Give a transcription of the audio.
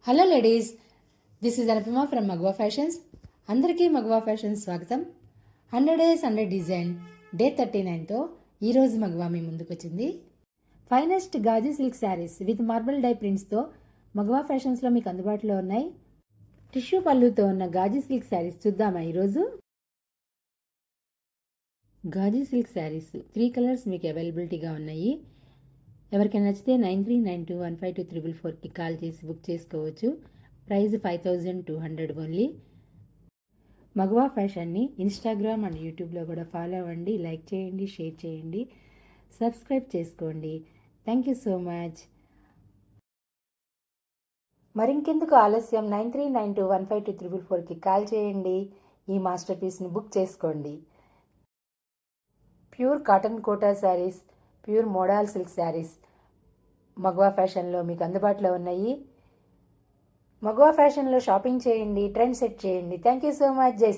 Hello ladies, this is Anupama from Magava fashions. అందరికీ Magava fashions స్వాగతం. 100 days 100 design day 39తో ఈరోజు మగవా మీ ముందుకు వచ్చింది. Finest Gaji silk saris with marble dye ప్రింట్స్తో మగవా ఫ్యాషన్స్లో మీకు అందుబాటులో ఉన్నాయి. టిష్యూ పళ్ళుతో ఉన్న గాజీ సిల్క్ శారీస్ చూద్దామా ఈరోజు. గాజీ సిల్క్ శారీస్ 3 కలర్స్ మీకు అవైలబిలిటీగా ఉన్నాయి. ఎవరికైనా నచ్చితే 9392152344కి కాల్ చేసి బుక్ చేసుకోవచ్చు. Price 5200 only. మగవా ఫ్యాషన్ని ఇన్స్టాగ్రామ్ అండ్ యూట్యూబ్లో కూడా ఫాలో అవ్వండి. లైక్ చేయండి, షేర్ చేయండి, సబ్స్క్రైబ్ చేసుకోండి. Thank you so much. మరింకెందుకు ఆలస్యం, 9392152344కి కాల్ చేయండి. ఈ మాస్టర్ పీస్ని బుక్ చేసుకోండి. Pure cotton Kota saris, pure model silk saris Magava ఫ్యాషన్లో మీకు అందుబాటులో ఉన్నాయి. మగవా ఫ్యాషన్లో షాపింగ్ చేయండి, ట్రెండ్ సెట్ చేయండి. Thank you so much. Jai Shri.